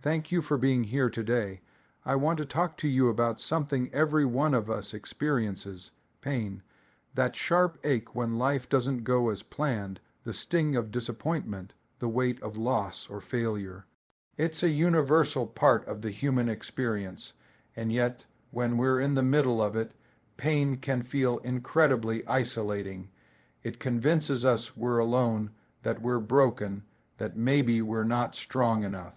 Thank you for being here today. I want to talk to you about something every one of us experiences: pain. That sharp ache when life doesn't go as planned, the sting of disappointment, the weight of loss or failure. It's a universal part of the human experience, and yet, when we're in the middle of it, pain can feel incredibly isolating. It convinces us we're alone, that we're broken, that maybe we're not strong enough.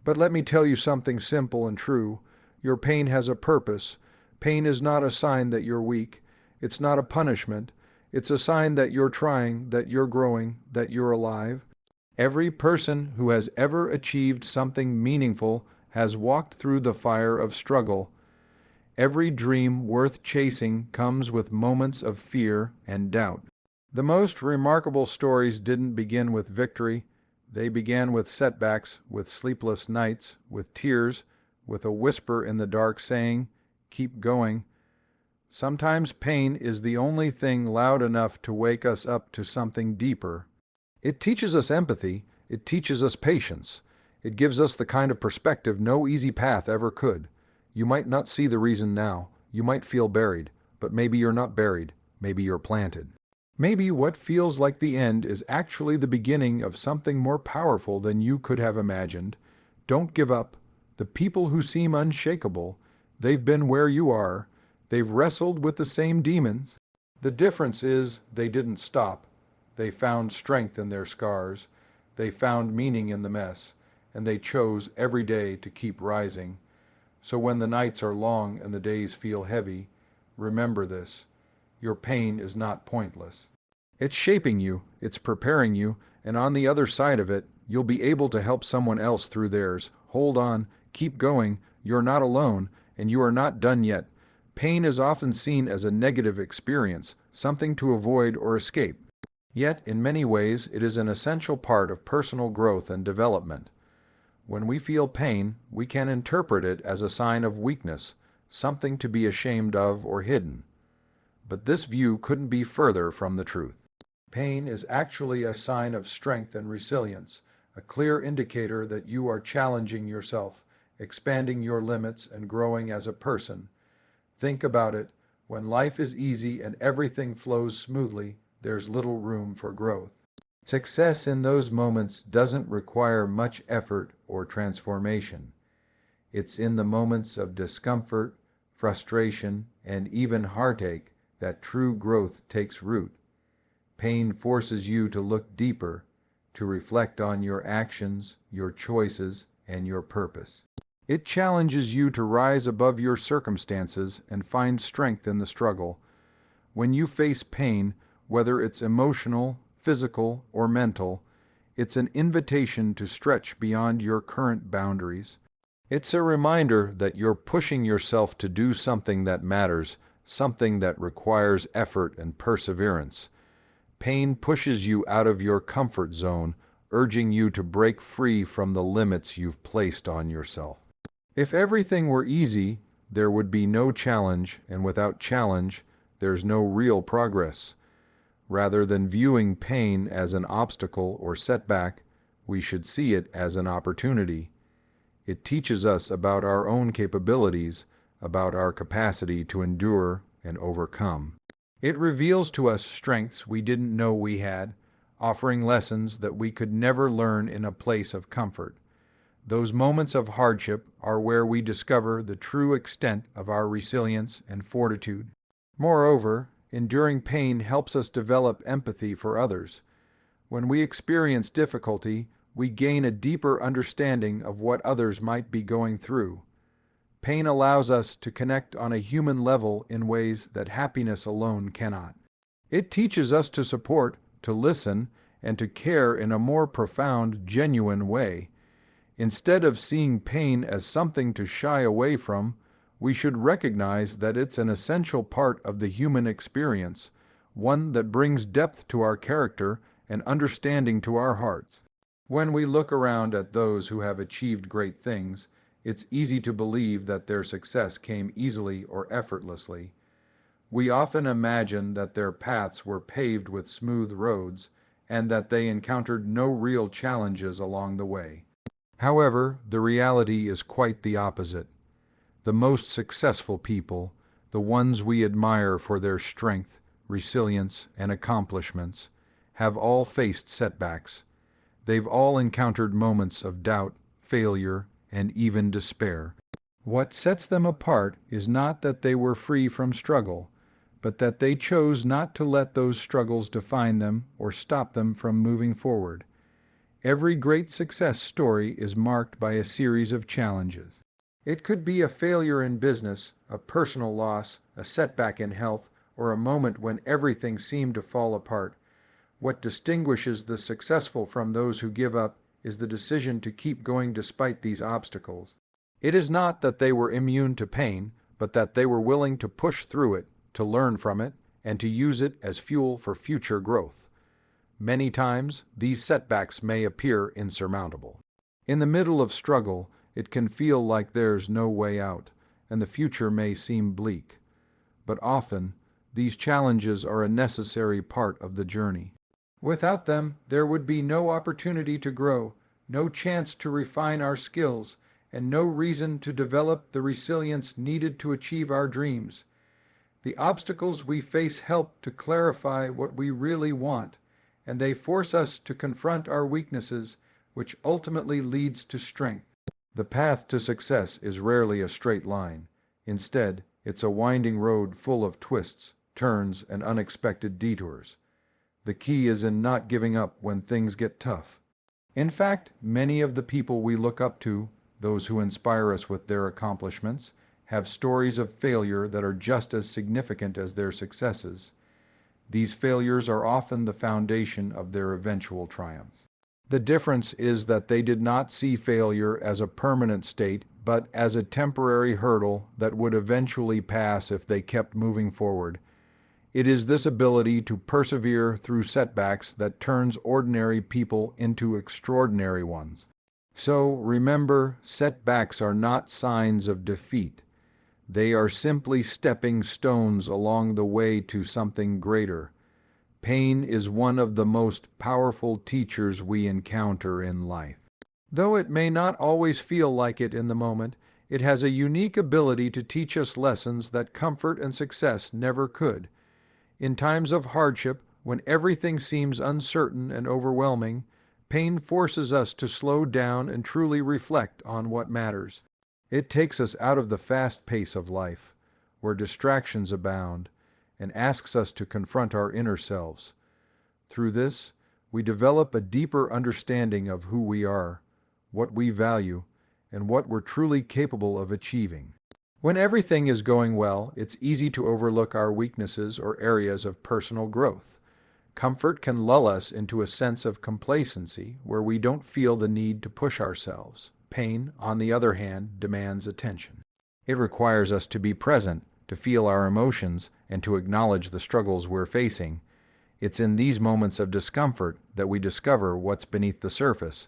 But let me tell you something simple and true. Your pain has a purpose. Pain is not a sign that you're weak. It's not a punishment. It's a sign that you're trying, that you're growing, that you're alive. Every person who has ever achieved something meaningful has walked through the fire of struggle. Every dream worth chasing comes with moments of fear and doubt. The most remarkable stories didn't begin with victory. They began with setbacks, with sleepless nights, with tears, with a whisper in the dark saying, "Keep going." Sometimes pain is the only thing loud enough to wake us up to something deeper. It teaches us empathy. It teaches us patience. It gives us the kind of perspective no easy path ever could. You might not see the reason now. You might feel buried. But maybe you're not buried. Maybe you're planted. Maybe what feels like the end is actually the beginning of something more powerful than you could have imagined. Don't give up. The people who seem unshakable, they've been where you are. They've wrestled with the same demons. The difference is they didn't stop. They found strength in their scars. They found meaning in the mess. And they chose every day to keep rising. So when the nights are long and the days feel heavy, remember this: your pain is not pointless. It's shaping you, it's preparing you, and on the other side of it, you'll be able to help someone else through theirs. Hold on, keep going, you're not alone, and you are not done yet. Pain is often seen as a negative experience, something to avoid or escape. Yet, in many ways, it is an essential part of personal growth and development. When we feel pain, we can interpret it as a sign of weakness, something to be ashamed of or hidden. But this view couldn't be further from the truth. Pain is actually a sign of strength and resilience, a clear indicator that you are challenging yourself, expanding your limits, and growing as a person. Think about it. When life is easy and everything flows smoothly, there's little room for growth. Success in those moments doesn't require much effort or transformation. It's in the moments of discomfort, frustration, and even heartache that true growth takes root. Pain forces you to look deeper, to reflect on your actions, your choices, and your purpose. It challenges you to rise above your circumstances and find strength in the struggle. When you face pain, whether it's emotional, physical, or mental, it's an invitation to stretch beyond your current boundaries. It's a reminder that you're pushing yourself to do something that matters, something that requires effort and perseverance. Pain pushes you out of your comfort zone, urging you to break free from the limits you've placed on yourself. If everything were easy, there would be no challenge, and without challenge, there's no real progress. Rather than viewing pain as an obstacle or setback, we should see it as an opportunity. It teaches us about our own capabilities, about our capacity to endure and overcome. It reveals to us strengths we didn't know we had, offering lessons that we could never learn in a place of comfort. Those moments of hardship are where we discover the true extent of our resilience and fortitude. Moreover, enduring pain helps us develop empathy for others. When we experience difficulty, we gain a deeper understanding of what others might be going through. Pain allows us to connect on a human level in ways that happiness alone cannot. It teaches us to support, to listen, and to care in a more profound, genuine way. Instead of seeing pain as something to shy away from, we should recognize that it's an essential part of the human experience, one that brings depth to our character and understanding to our hearts. When we look around at those who have achieved great things, it's easy to believe that their success came easily or effortlessly. We often imagine that their paths were paved with smooth roads and that they encountered no real challenges along the way. However, the reality is quite the opposite. The most successful people, the ones we admire for their strength, resilience, and accomplishments, have all faced setbacks. They've all encountered moments of doubt, failure, and even despair. What sets them apart is not that they were free from struggle, but that they chose not to let those struggles define them or stop them from moving forward. Every great success story is marked by a series of challenges. It could be a failure in business, a personal loss, a setback in health, or a moment when everything seemed to fall apart. What distinguishes the successful from those who give up is the decision to keep going despite these obstacles. It is not that they were immune to pain, but that they were willing to push through it, to learn from it, and to use it as fuel for future growth. Many times, these setbacks may appear insurmountable. In the middle of struggle, it can feel like there's no way out, and the future may seem bleak. But often, these challenges are a necessary part of the journey. Without them, there would be no opportunity to grow, no chance to refine our skills, and no reason to develop the resilience needed to achieve our dreams. The obstacles we face help to clarify what we really want, and they force us to confront our weaknesses, which ultimately leads to strength. The path to success is rarely a straight line. Instead, it's a winding road full of twists, turns, and unexpected detours. The key is in not giving up when things get tough. In fact, many of the people we look up to, those who inspire us with their accomplishments, have stories of failure that are just as significant as their successes. These failures are often the foundation of their eventual triumphs. The difference is that they did not see failure as a permanent state, but as a temporary hurdle that would eventually pass if they kept moving forward. It is this ability to persevere through setbacks that turns ordinary people into extraordinary ones. So remember, setbacks are not signs of defeat. They are simply stepping stones along the way to something greater. Pain is one of the most powerful teachers we encounter in life. Though it may not always feel like it in the moment, it has a unique ability to teach us lessons that comfort and success never could. In times of hardship, when everything seems uncertain and overwhelming, pain forces us to slow down and truly reflect on what matters. It takes us out of the fast pace of life, where distractions abound, and asks us to confront our inner selves. Through this, we develop a deeper understanding of who we are, what we value, and what we're truly capable of achieving. When everything is going well, it's easy to overlook our weaknesses or areas of personal growth. Comfort can lull us into a sense of complacency where we don't feel the need to push ourselves. Pain, on the other hand, demands attention. It requires us to be present, to feel our emotions, and to acknowledge the struggles we're facing. It's in these moments of discomfort that we discover what's beneath the surface.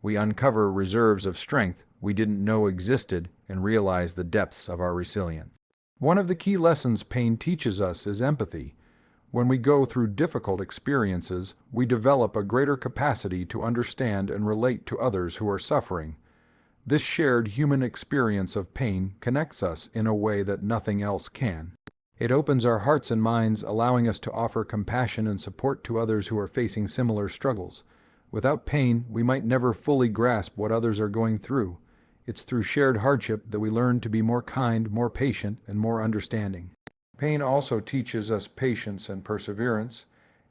We uncover reserves of strength we didn't know existed and realize the depths of our resilience. One of the key lessons pain teaches us is empathy. When we go through difficult experiences, we develop a greater capacity to understand and relate to others who are suffering. This shared human experience of pain connects us in a way that nothing else can. It opens our hearts and minds, allowing us to offer compassion and support to others who are facing similar struggles. Without pain, we might never fully grasp what others are going through. It's through shared hardship that we learn to be more kind, more patient, and more understanding. Pain also teaches us patience and perseverance.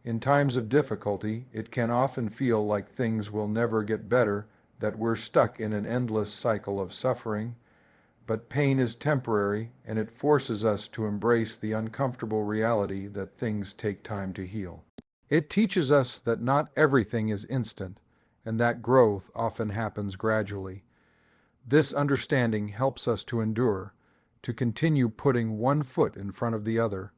In times of difficulty, it can often feel like things will never get better, that we're stuck in an endless cycle of suffering. But pain is temporary, and it forces us to embrace the uncomfortable reality that things take time to heal. It teaches us that not everything is instant, and that growth often happens gradually. This understanding helps us to endure, to continue putting one foot in front of the other,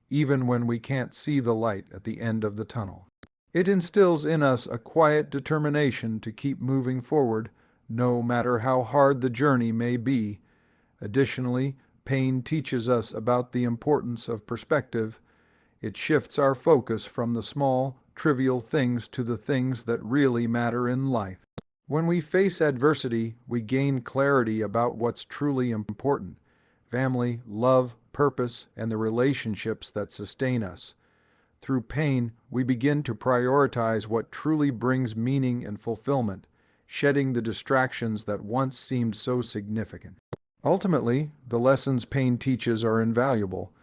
even when we can't see the light at the end of the tunnel. It instills in us a quiet determination to keep moving forward, no matter how hard the journey may be. Additionally, pain teaches us about the importance of perspective. It shifts our focus from the small, trivial things to the things that really matter in life. When we face adversity, we gain clarity about what's truly important: family, love, purpose, and the relationships that sustain us. Through pain, we begin to prioritize what truly brings meaning and fulfillment, shedding the distractions that once seemed so significant. Ultimately, the lessons pain teaches are invaluable.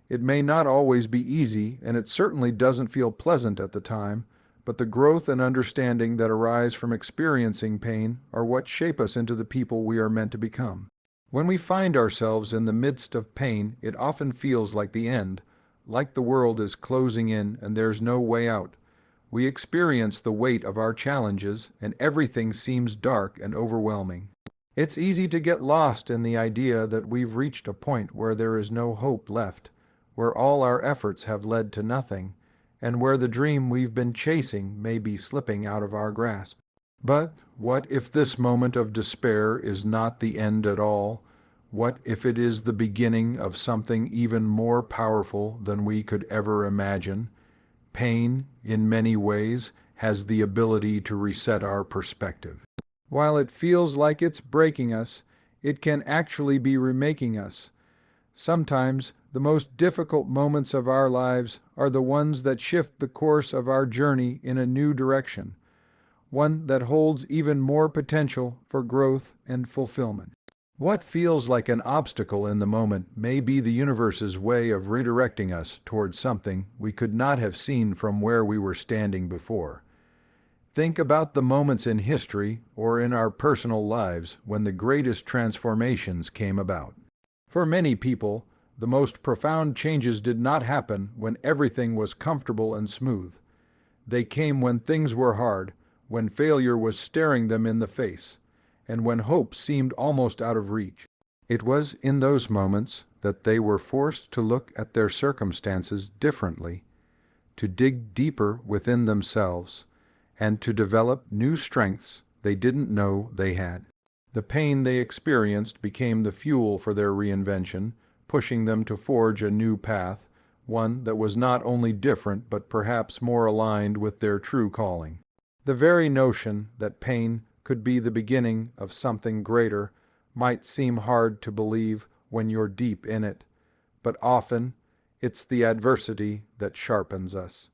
It may not always be easy, and it certainly doesn't feel pleasant at the time, but the growth and understanding that arise from experiencing pain are what shape us into the people we are meant to become. When we find ourselves in the midst of pain, it often feels like the end, like the world is closing in and there's no way out. We experience the weight of our challenges, and everything seems dark and overwhelming. It's easy to get lost in the idea that we've reached a point where there is no hope left, where all our efforts have led to nothing, and where the dream we've been chasing may be slipping out of our grasp. But what if this moment of despair is not the end at all? What if it is the beginning of something even more powerful than we could ever imagine? Pain, in many ways, has the ability to reset our perspective. While it feels like it's breaking us, it can actually be remaking us. Sometimes the most difficult moments of our lives are the ones that shift the course of our journey in a new direction, one that holds even more potential for growth and fulfillment. What feels like an obstacle in the moment may be the universe's way of redirecting us towards something we could not have seen from where we were standing before. Think about the moments in history or in our personal lives when the greatest transformations came about. For many people, the most profound changes did not happen when everything was comfortable and smooth. They came when things were hard, when failure was staring them in the face, and when hope seemed almost out of reach. It was in those moments that they were forced to look at their circumstances differently, to dig deeper within themselves, and to develop new strengths they didn't know they had. The pain they experienced became the fuel for their reinvention, pushing them to forge a new path, one that was not only different but perhaps more aligned with their true calling. The very notion that pain could be the beginning of something greater might seem hard to believe when you're deep in it, but often it's the adversity that sharpens us.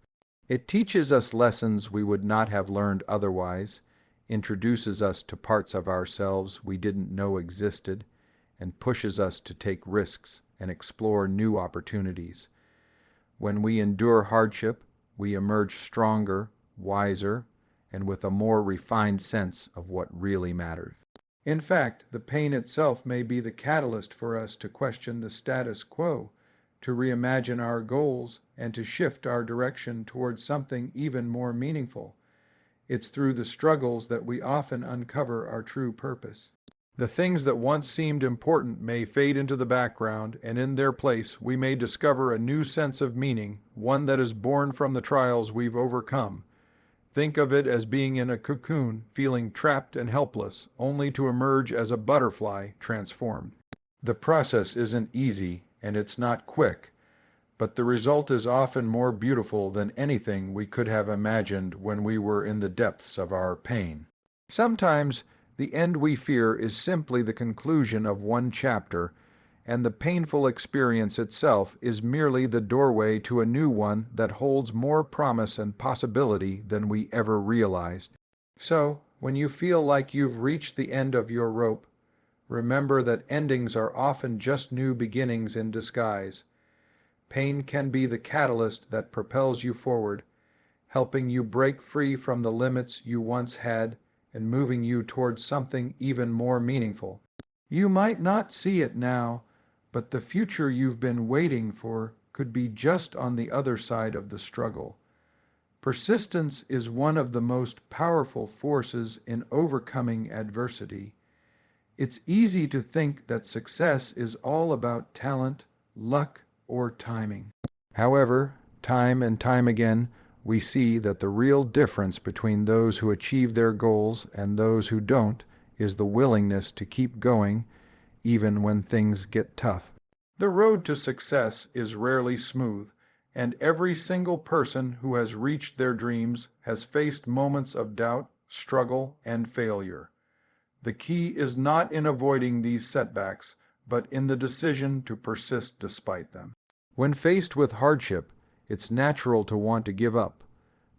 It teaches us lessons we would not have learned otherwise, introduces us to parts of ourselves we didn't know existed, and pushes us to take risks and explore new opportunities. When we endure hardship, we emerge stronger, wiser, and with a more refined sense of what really matters. In fact, the pain itself may be the catalyst for us to question the status quo, to reimagine our goals, and to shift our direction towards something even more meaningful. It's through the struggles that we often uncover our true purpose. The things that once seemed important may fade into the background, and in their place we may discover a new sense of meaning, one that is born from the trials we've overcome. Think of it as being in a cocoon, feeling trapped and helpless, only to emerge as a butterfly transformed. The process isn't easy, and it's not quick, but the result is often more beautiful than anything we could have imagined when we were in the depths of our pain. Sometimes the end we fear is simply the conclusion of one chapter, and the painful experience itself is merely the doorway to a new one that holds more promise and possibility than we ever realized. So, when you feel like you've reached the end of your rope, remember that endings are often just new beginnings in disguise. Pain can be the catalyst that propels you forward, helping you break free from the limits you once had and moving you towards something even more meaningful. You might not see it now, but the future you've been waiting for could be just on the other side of the struggle. Persistence is one of the most powerful forces in overcoming adversity. It's easy to think that success is all about talent, luck, or timing. However, time and time again, we see that the real difference between those who achieve their goals and those who don't is the willingness to keep going even when things get tough. The road to success is rarely smooth, and every single person who has reached their dreams has faced moments of doubt, struggle, and failure. The key is not in avoiding these setbacks, but in the decision to persist despite them. When faced with hardship, it's natural to want to give up.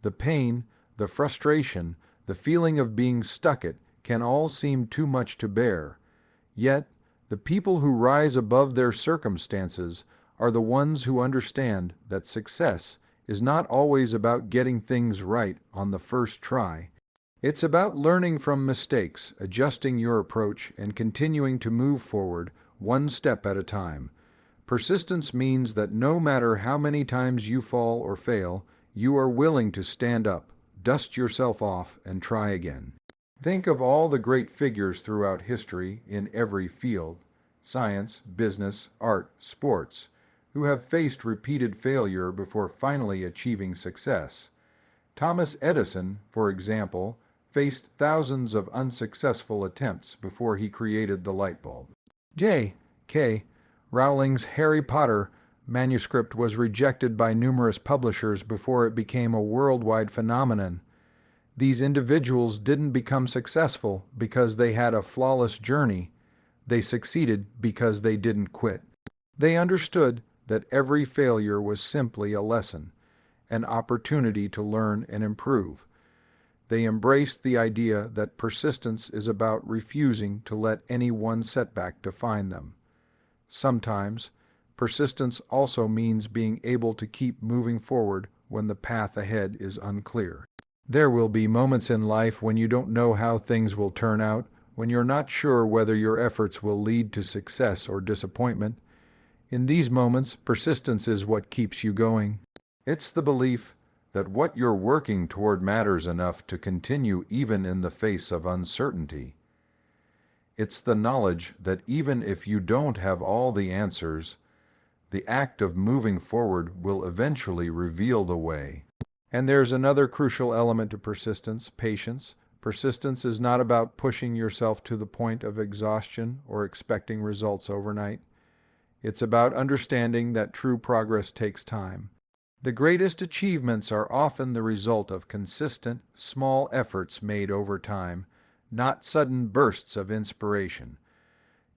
The pain, the frustration, the feeling of being stuck can all seem too much to bear. Yet, the people who rise above their circumstances are the ones who understand that success is not always about getting things right on the first try. It's about learning from mistakes, adjusting your approach, and continuing to move forward one step at a time. Persistence means that no matter how many times you fall or fail, you are willing to stand up, dust yourself off, and try again. Think of all the great figures throughout history in every field, science, business, art, sports, who have faced repeated failure before finally achieving success. Thomas Edison, for example, faced thousands of unsuccessful attempts before he created the light bulb. J.K. Rowling's Harry Potter manuscript was rejected by numerous publishers before it became a worldwide phenomenon. These individuals didn't become successful because they had a flawless journey. They succeeded because they didn't quit. They understood that every failure was simply a lesson, an opportunity to learn and improve. They embraced the idea that persistence is about refusing to let any one setback define them. Sometimes, persistence also means being able to keep moving forward when the path ahead is unclear. There will be moments in life when you don't know how things will turn out, when you're not sure whether your efforts will lead to success or disappointment. In these moments, persistence is what keeps you going. It's the belief that what you're working toward matters enough to continue even in the face of uncertainty. It's the knowledge that even if you don't have all the answers, the act of moving forward will eventually reveal the way. And there's another crucial element to persistence, patience. Persistence is not about pushing yourself to the point of exhaustion or expecting results overnight. It's about understanding that true progress takes time. The greatest achievements are often the result of consistent, small efforts made over time, not sudden bursts of inspiration.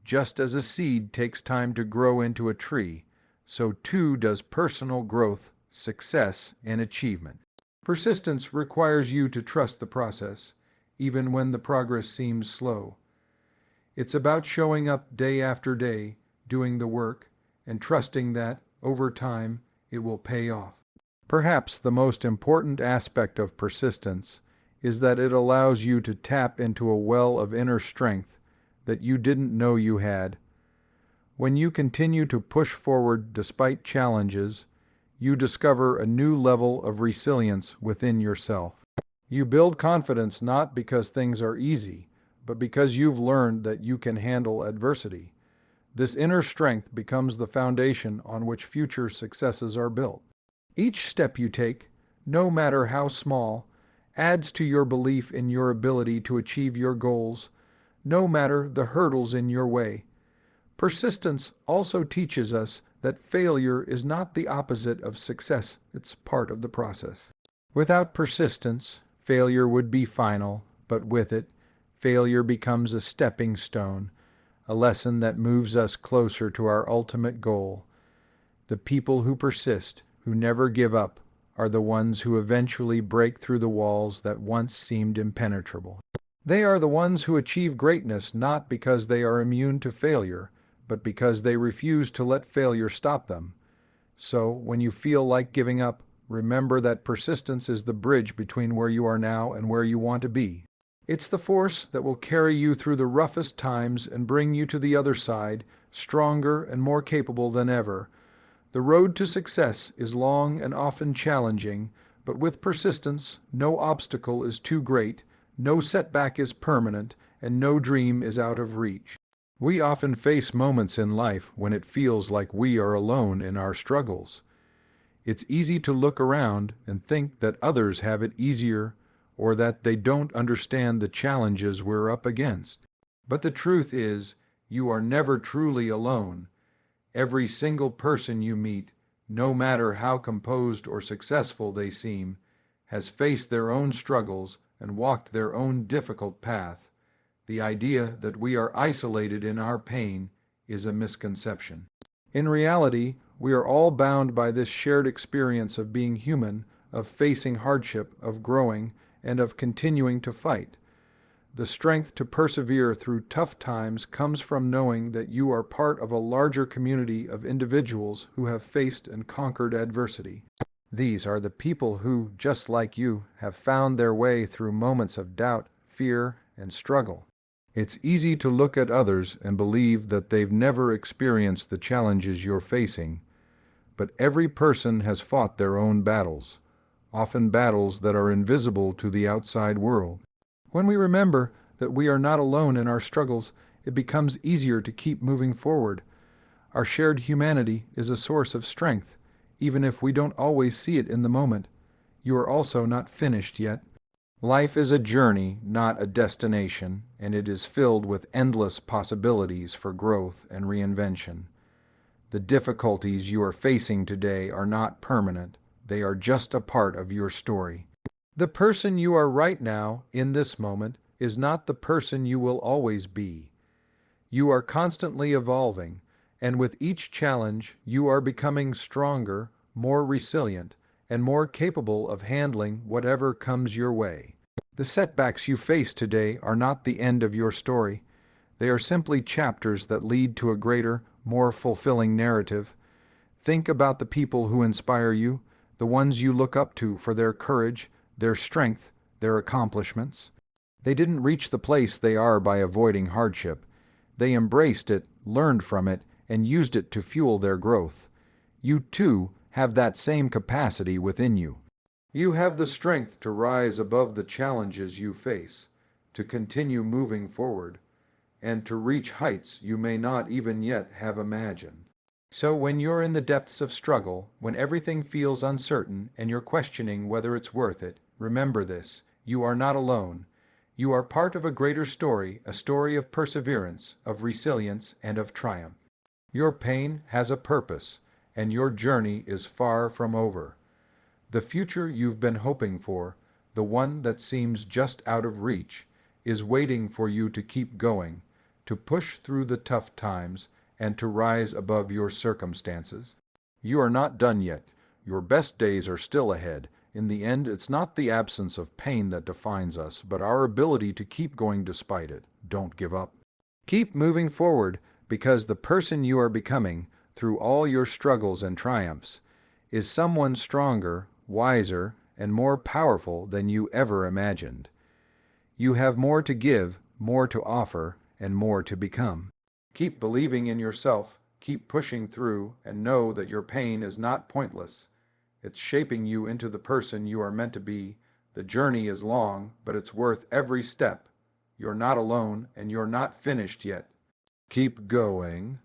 Just as a seed takes time to grow into a tree, so too does personal growth, success, and achievement. Persistence requires you to trust the process, even when the progress seems slow. It's about showing up day after day, doing the work, and trusting that, over time, it will pay off. Perhaps the most important aspect of persistence is that it allows you to tap into a well of inner strength that you didn't know you had. When you continue to push forward despite challenges, you discover a new level of resilience within yourself. You build confidence not because things are easy, but because you've learned that you can handle adversity. This inner strength becomes the foundation on which future successes are built. Each step you take, no matter how small, adds to your belief in your ability to achieve your goals, no matter the hurdles in your way. Persistence also teaches us that failure is not the opposite of success, it's part of the process. Without persistence, failure would be final, but with it, failure becomes a stepping stone, a lesson that moves us closer to our ultimate goal. The people who persist, who never give up, are the ones who eventually break through the walls that once seemed impenetrable. They are the ones who achieve greatness not because they are immune to failure, but because they refuse to let failure stop them. So, when you feel like giving up, remember that persistence is the bridge between where you are now and where you want to be. It's the force that will carry you through the roughest times and bring you to the other side, stronger and more capable than ever. The road to success is long and often challenging, but with persistence, no obstacle is too great, no setback is permanent, and no dream is out of reach. We often face moments in life when it feels like we are alone in our struggles. It's easy to look around and think that others have it easier or that they don't understand the challenges we're up against. But the truth is, you are never truly alone. Every single person you meet, no matter how composed or successful they seem, has faced their own struggles, and walked their own difficult path. The idea that we are isolated in our pain is a misconception. In reality, we are all bound by this shared experience of being human, of facing hardship, of growing, and of continuing to fight. The strength to persevere through tough times comes from knowing that you are part of a larger community of individuals who have faced and conquered adversity. These are the people who, just like you, have found their way through moments of doubt, fear, and struggle. It's easy to look at others and believe that they've never experienced the challenges you're facing, but every person has fought their own battles, often battles that are invisible to the outside world. When we remember that we are not alone in our struggles, it becomes easier to keep moving forward. Our shared humanity is a source of strength, even if we don't always see it in the moment. You are also not finished yet. Life is a journey, not a destination, and it is filled with endless possibilities for growth and reinvention. The difficulties you are facing today are not permanent. They are just a part of your story. The person you are right now, in this moment, is not the person you will always be. You are constantly evolving, and with each challenge, you are becoming stronger, more resilient, and more capable of handling whatever comes your way. The setbacks you face today are not the end of your story. They are simply chapters that lead to a greater, more fulfilling narrative. Think about the people who inspire you, the ones you look up to for their courage, their strength, their accomplishments. They didn't reach the place they are by avoiding hardship. They embraced it, learned from it, and used it to fuel their growth. You, too, have that same capacity within you. You have the strength to rise above the challenges you face, to continue moving forward, and to reach heights you may not even yet have imagined. So when you're in the depths of struggle, when everything feels uncertain and you're questioning whether it's worth it, remember this: you are not alone. You are part of a greater story, a story of perseverance, of resilience, and of triumph. Your pain has a purpose, and your journey is far from over. The future you've been hoping for, the one that seems just out of reach, is waiting for you to keep going, to push through the tough times, and to rise above your circumstances. You are not done yet. Your best days are still ahead. In the end, it's not the absence of pain that defines us, but our ability to keep going despite it. Don't give up. Keep moving forward, because the person you are becoming, through all your struggles and triumphs, is someone stronger, wiser, and more powerful than you ever imagined. You have more to give, more to offer, and more to become. Keep believing in yourself, keep pushing through, and know that your pain is not pointless. It's shaping you into the person you are meant to be. The journey is long, but it's worth every step. You're not alone, and you're not finished yet. Keep going.